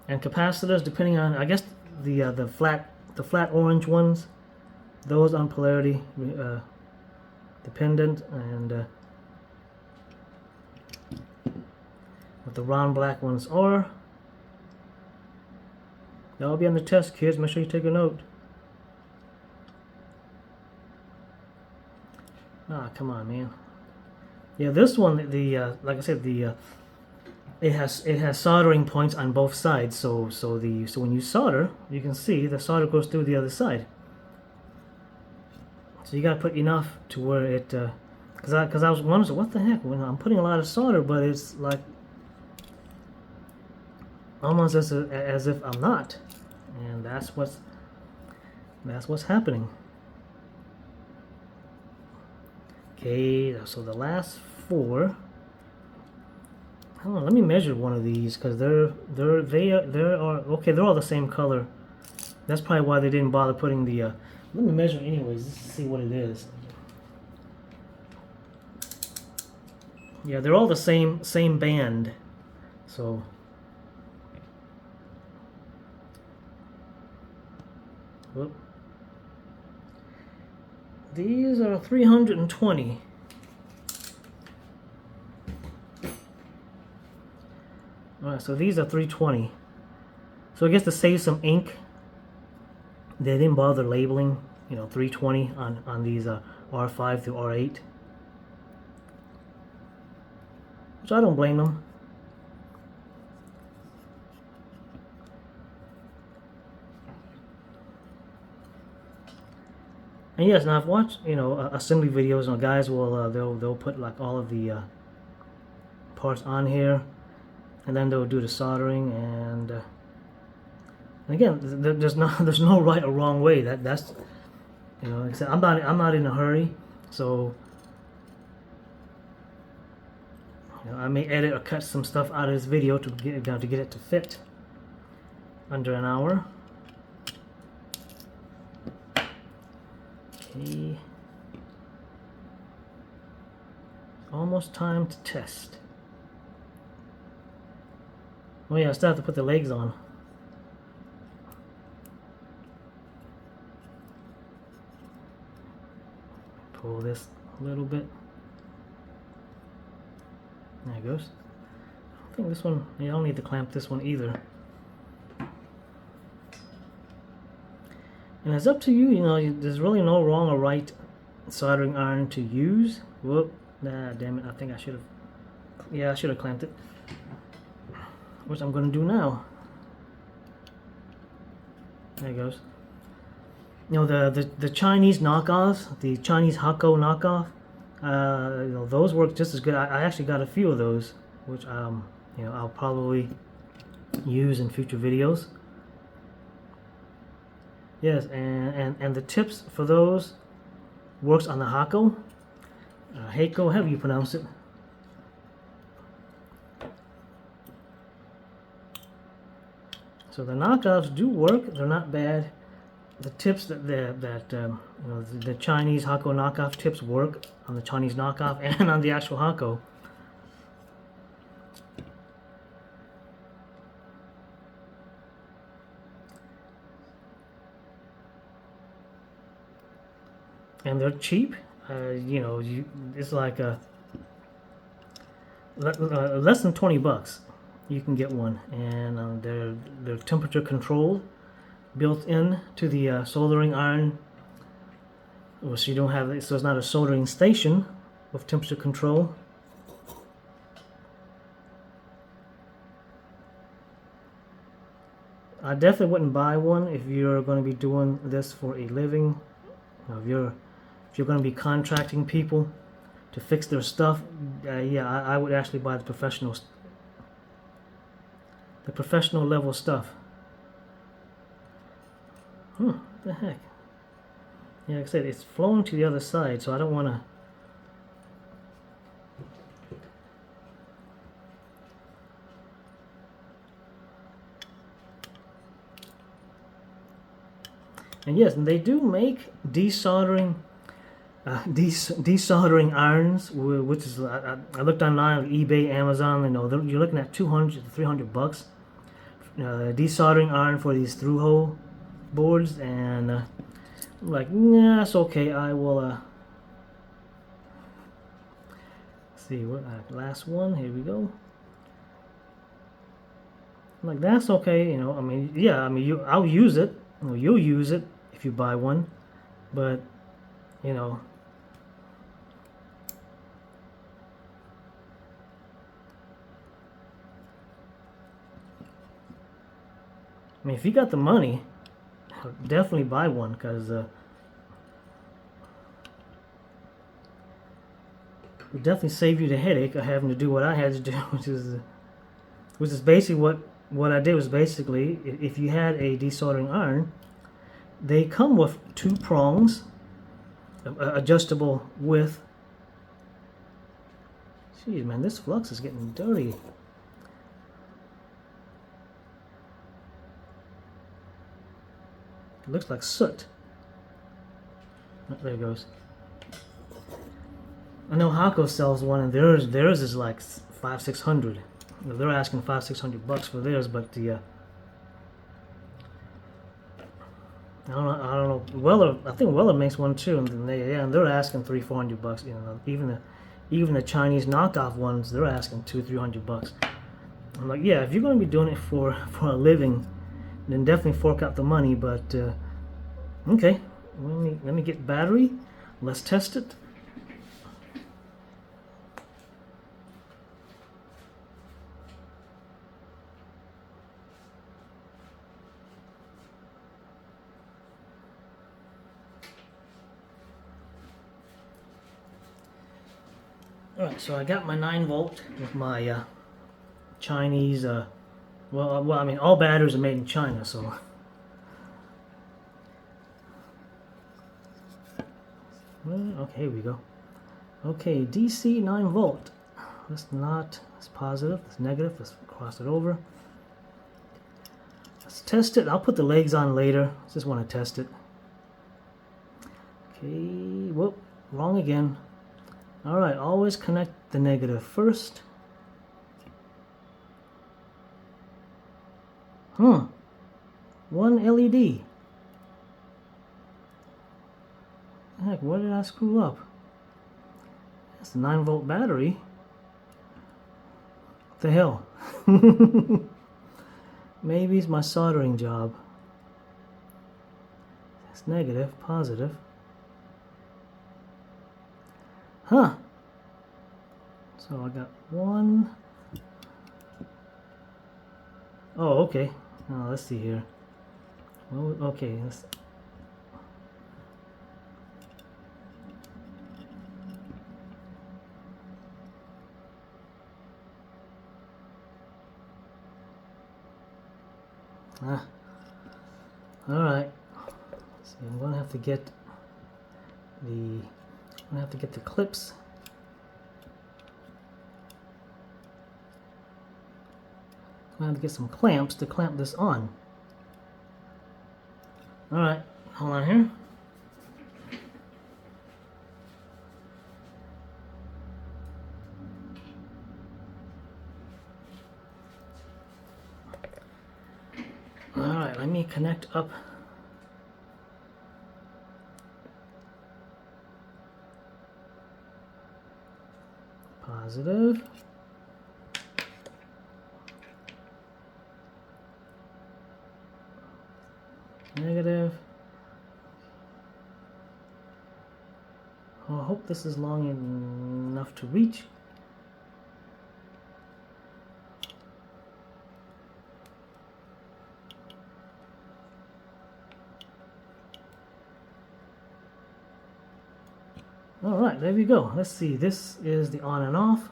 And capacitors, depending on, I guess the flat orange ones, those on polarity dependent, and what the round black ones are. That'll be on the test, kids. Make sure you take a note. Ah, come on, man. Yeah, this one, like I said, it has soldering points on both sides. So when you solder, you can see the solder goes through the other side. So you gotta put enough to where it, because I was wondering, what the heck? When I'm putting a lot of solder, but it's like almost as if I'm not, and that's what's happening. Okay, so the last 4. Hold on, let me measure one of these because they are okay. They're all the same color. That's probably why they didn't bother putting the. Let me measure anyways, just to see what it is. Yeah, they're all the same band. So. Whoop. These are 320. Alright, so these are 320. So I guess to save some ink, they didn't bother labeling, you know, 320 on these R5 through R8. Which I don't blame them. And yes, now I've watched, you know, assembly videos, and guys will they'll put like all of the parts on here, and then they'll do the soldering, and again, there's no right or wrong way. That's, you know, like I said, I'm not in a hurry, so you know, I may edit or cut some stuff out of this video to get it to fit under an hour. Okay, almost time to test. Oh yeah, I still have to put the legs on. Pull this a little bit. There it goes. I think this one, you don't need to clamp this one either. And it's up to you, you know, there's really no wrong or right soldering iron to use. Whoop, nah, damn it, I think I should have, yeah, I should have clamped it. Which I'm going to do now. There it goes. You know, the Chinese knockoffs, the Chinese Hakko knockoff, you know, those work just as good. I actually got a few of those, which you know, I'll probably use in future videos. Yes, and the tips for those works on the Hakko, Heiko, however you pronounce it. So the knockoffs do work; they're not bad. The tips that you know, the Chinese Hakko knockoff tips work on the Chinese knockoff and on the actual Hakko. And they're cheap. You know, it's like less than 20 bucks. You can get one, and they're temperature controlled, built in to the soldering iron. So you don't have it, so it's not a soldering station with temperature control. I definitely wouldn't buy one if you're going to be doing this for a living. You know, if you're going to be contracting people to fix their stuff, yeah, I would actually buy the professional level stuff. What the heck? Yeah, like I said, it's flowing to the other side, so I don't want to. And yes, and they do make desoldering irons, which is I looked online on eBay, Amazon. You know, you're looking at 200 to 300 bucks. Desoldering iron for these through-hole boards, and I'm like, nah, it's okay. I will. See what last one. Here we go. I'm like, that's okay. You know, I mean, yeah, I mean, I'll use it. You know, you'll use it if you buy one, but you know. I mean, if you got the money, definitely buy one, because it would definitely save you the headache of having to do what I had to do, which is basically what I did was basically, if you had a desoldering iron, they come with 2 prongs, adjustable width. Jeez, man, this flux is getting dirty. It looks like soot. Oh, there it goes. I know Hakko sells one, and theirs is like 500-600. They're asking 500-600 bucks for theirs, but the I don't know. Weller, I think Weller makes one too, and they're asking 300-400 bucks. You know, even the Chinese knockoff ones, they're asking 200-300 bucks. I'm like, yeah, if you're going to be doing it for a living, then definitely fork out the money. But okay, let me get battery. Let's test it. Alright, so I got my 9-volt with my Chinese, well, I mean, all batteries are made in China, so. Okay, here we go. Okay, DC 9-volt. That's positive, that's negative, let's cross it over. Let's test it. I'll put the legs on later, just want to test it. Okay, whoop, wrong again. Alright, always connect the negative first. One LED. Heck, where did I screw up? That's a 9-volt battery. What the hell? Maybe it's my soldering job. That's negative, positive. Huh. So I got one. Oh, okay. Now let's see here. Well, okay. All right. So I'm gonna have to get the clips. I'm gonna have to get some clamps to clamp this on. All right, hold on here. All right, let me connect up. Positive. Negative. Oh, I hope this is long enough to reach. All right, there we go. Let's see. This is the on and off.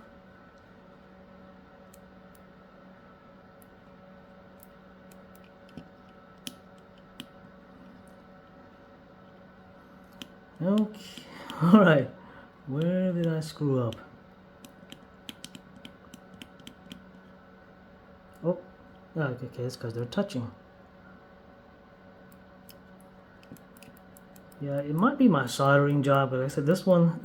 Okay. All right. Where did I screw up? Oh, okay. It's because they're touching. Yeah, it might be my soldering job, but like I said, this one,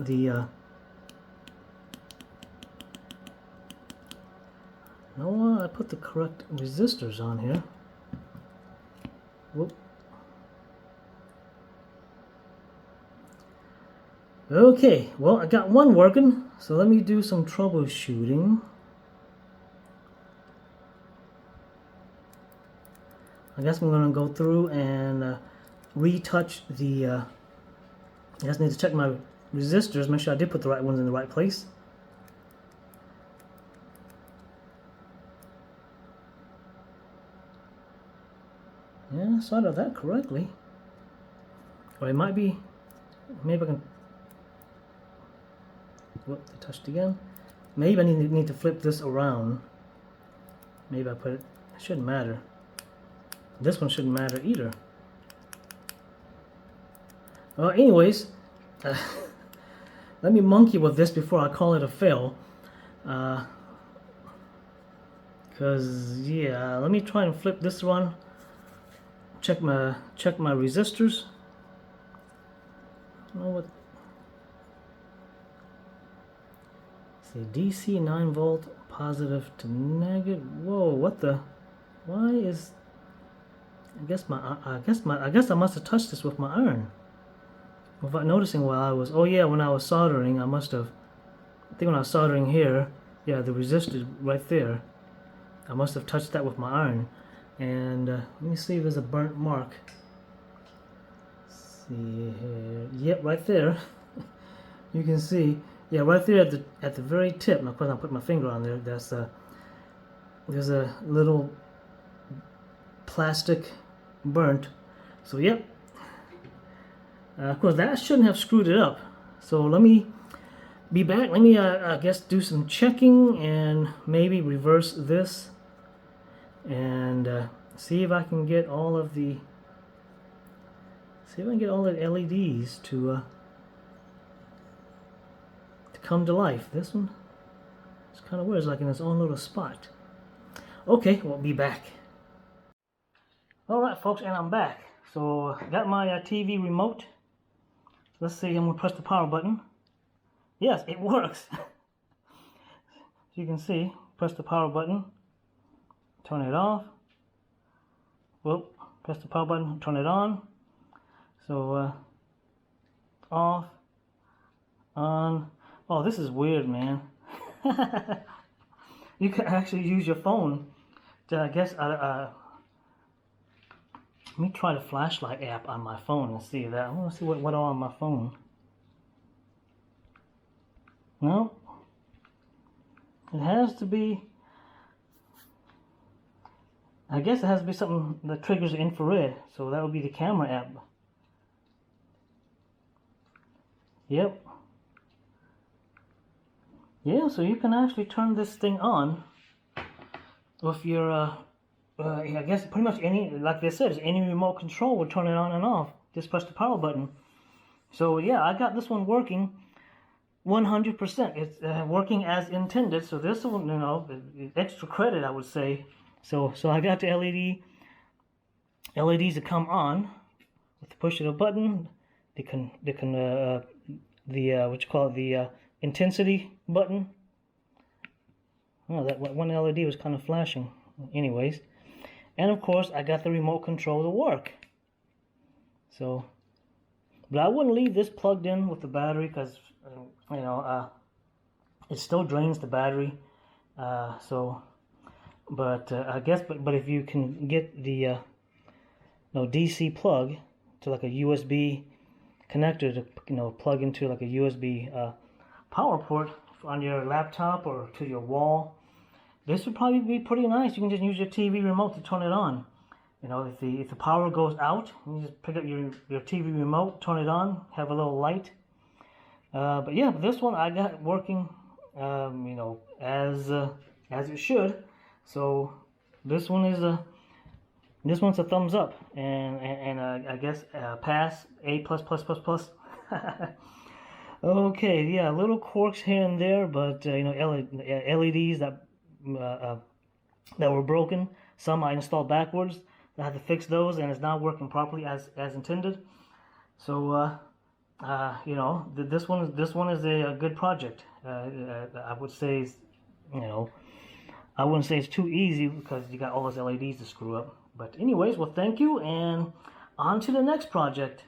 no, I put the correct resistors on here. Whoop. Okay, well, I got one working, so let me do some troubleshooting. I guess I'm going to go through and retouch the, I just need to check my resistors, make sure I did put the right ones in the right place. Yeah, I soldered that correctly. Or it might be, maybe I can, whoop, they touched again. Maybe I need to flip this around. Maybe I put it, it shouldn't matter. This one shouldn't matter either. Well, anyways, let me monkey with this before I call it a fail. Cause yeah, let me try and flip this one. Check my resistors. Oh, what? See, DC 9-volt, positive to negative. Whoa, what the? Why is? I guess I must have touched this with my iron without noticing while I was. Oh yeah, when I was soldering, I must have. I think when I was soldering here, yeah, the resistor right there. I must have touched that with my iron. And let me see if there's a burnt mark. Let's see here. Yep, right there. You can see. Yeah, right there at the very tip. And of course, I put my finger on there. That's there's a little plastic burnt. So yep. Of course, that shouldn't have screwed it up. So let me be back. Let me I guess do some checking and maybe reverse this and see if I can get all of the LEDs to come to life. This one, it's kind of weird. It's like in its own little spot. Okay, we'll be back. All right, folks, and I'm back. So got my TV remote. Let's see. I'm gonna press the power button. Yes, it works. As you can see, press the power button, turn it off. Well, press the power button, turn it on. So off, on. Oh, this is weird, man. You can actually use your phone to, I guess, let me try the flashlight app on my phone and see that. I want to see what are on my phone. No, it has to be. I guess it has to be something that triggers the infrared, so that would be the camera app. Yep. Yeah, so you can actually turn this thing on with your, I guess pretty much any, like they said, any remote control will turn it on and off. Just press the power button. So yeah, I got this one working 100%. It's working as intended. So this one, you know, extra credit, I would say. So I got the LEDs that come on with the push of the button. The intensity button. Oh, that one LED was kind of flashing. Anyways, and of course I got the remote control to work. So, but I wouldn't leave this plugged in with the battery because you know it still drains the battery. I guess but if you can get the DC plug to like a USB connector to plug into like a USB power port on your laptop or to your wall, this would probably be pretty nice. You can just use your TV remote to turn it on. You know, if the power goes out, you just pick up your TV remote, turn it on, have a little light. But yeah, this one I got working, you know, as it should. So this one's a thumbs up, and I guess pass, A++++. Okay, yeah, little quirks here and there, but you know, LEDs that were broken. Some I installed backwards. I had to fix those, and it's not working properly as intended. So you know, this one is a good project. I would say, you know, I wouldn't say it's too easy because you got all those LEDs to screw up. But anyways, well, thank you, and on to the next project.